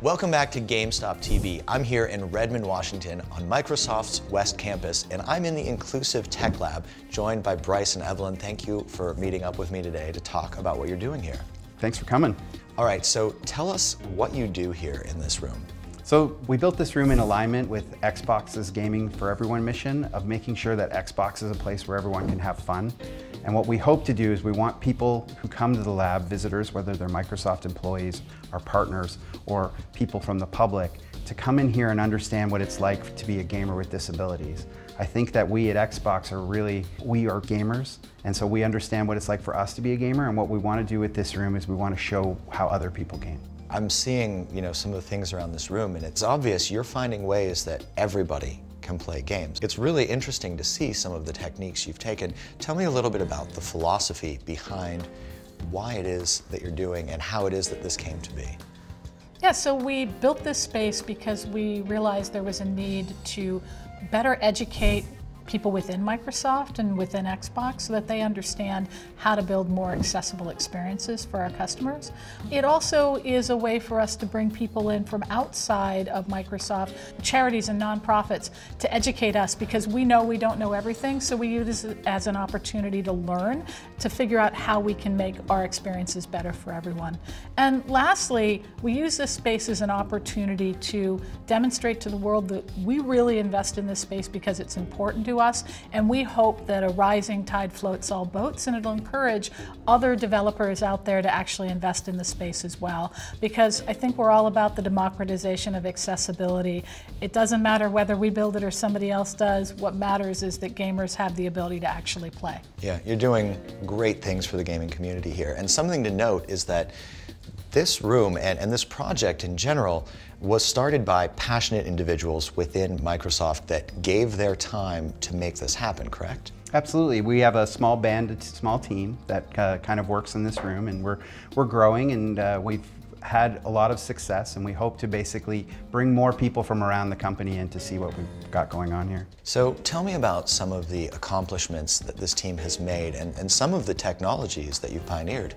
Welcome back to GameStop TV. I'm here in Redmond, Washington on Microsoft's West Campus, and I'm in the Inclusive Tech Lab, joined by Bryce and Evelyn. Thank you for meeting up with me today to talk about what you're doing here. Thanks for coming. All right, so tell us what you do here in this room. So we built this room in alignment with Xbox's Gaming for Everyone mission of making sure that Xbox is a place where everyone can have fun. And what we hope to do is we want people who come to the lab, visitors, whether they're Microsoft employees, our partners, or people from the public, to come in here and understand what it's like to be a gamer with disabilities. I think that we at Xbox we are gamers, and so we understand what it's like for us to be a gamer, and what we want to do with this room is we want to show how other people game. I'm seeing, some of the things around this room, and it's obvious you're finding ways that everybody can play games. It's really interesting to see some of the techniques you've taken. Tell me a little bit about the philosophy behind why it is that you're doing and how it is that this came to be. Yeah, so we built this space because we realized there was a need to better educate people within Microsoft and within Xbox so that they understand how to build more accessible experiences for our customers. It also is a way for us to bring people in from outside of Microsoft, charities and nonprofits, to educate us, because we know we don't know everything, so we use it as an opportunity to learn, to figure out how we can make our experiences better for everyone. And lastly, we use this space as an opportunity to demonstrate to the world that we really invest in this space because it's important to us, and we hope that a rising tide floats all boats, and it'll encourage other developers out there to actually invest in the space as well, because I think we're all about the democratization of accessibility. It doesn't matter whether we build it or somebody else does. What matters is that gamers have the ability to actually play. Yeah, you're doing great things for the gaming community here, and something to note is that this room and this project in general was started by passionate individuals within Microsoft that gave their time to make this happen, correct? Absolutely. We have a small team that kind of works in this room, and we're growing, and we've had a lot of success, and we hope to basically bring more people from around the company in to see what we've got going on here. So tell me about some of the accomplishments that this team has made and some of the technologies that you've pioneered.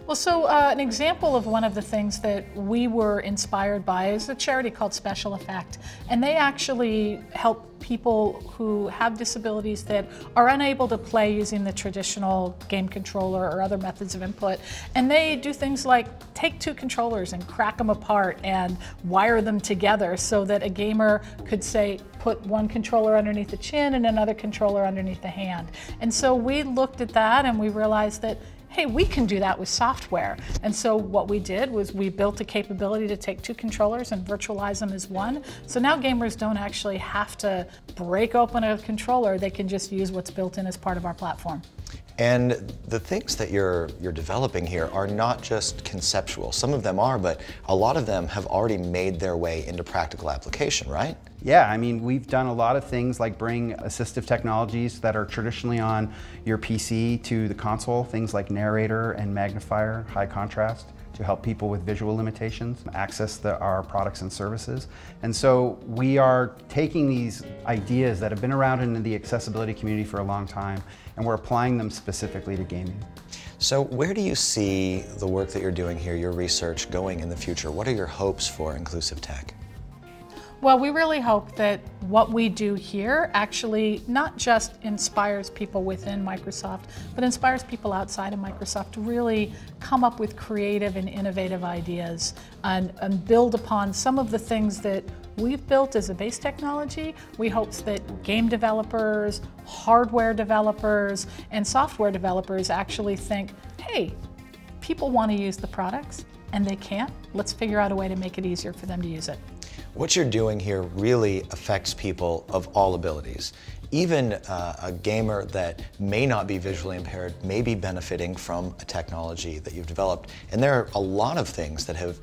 Well, so an example of one of the things that we were inspired by is a charity called Special Effect, and they actually help people who have disabilities that are unable to play using the traditional game controller or other methods of input. And they do things like take two controllers and crack them apart and wire them together so that a gamer could, say, put one controller underneath the chin and another controller underneath the hand. And so we looked at that and we realized that, hey, we can do that with software. And so what we did was we built a capability to take two controllers and virtualize them as one. So now gamers don't actually have to break open a controller. They can just use what's built in as part of our platform. And the things that you're developing here are not just conceptual. Some of them are, but a lot of them have already made their way into practical application, right? Yeah, I mean, we've done a lot of things like bring assistive technologies that are traditionally on your PC to the console, things like narrator and magnifier, high contrast, to help people with visual limitations access our products and services. And so we are taking these ideas that have been around in the accessibility community for a long time, and we're applying them specifically to gaming. So where do you see the work that you're doing here, your research, going in the future? What are your hopes for inclusive tech? Well, we really hope that what we do here actually not just inspires people within Microsoft, but inspires people outside of Microsoft to really come up with creative and innovative ideas and build upon some of the things that we've built as a base technology. We hope that game developers, hardware developers, and software developers actually think, hey, people want to use the products and they can't. Let's figure out a way to make it easier for them to use it. What you're doing here really affects people of all abilities. Even a gamer that may not be visually impaired may be benefiting from a technology that you've developed. And there are a lot of things that have,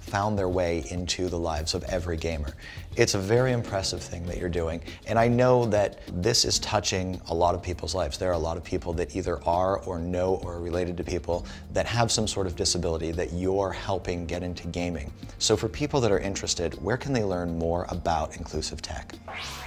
found their way into the lives of every gamer. It's a very impressive thing that you're doing, and I know that this is touching a lot of people's lives. There are a lot of people that either are or know or are related to people that have some sort of disability that you're helping get into gaming. So for people that are interested, where can they learn more about inclusive tech?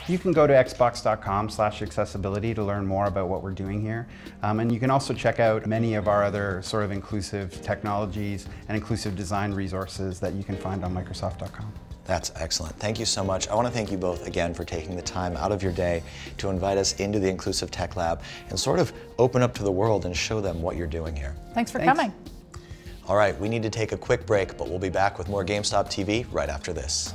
You can go to xbox.com/accessibility to learn more about what we're doing here. And you can also check out many of our other sort of inclusive technologies and inclusive design resources that you can find on Microsoft.com. That's excellent. Thank you so much. I want to thank you both again for taking the time out of your day to invite us into the Inclusive Tech Lab and sort of open up to the world and show them what you're doing here. Thanks for coming. All right, we need to take a quick break, but we'll be back with more GameStop TV right after this.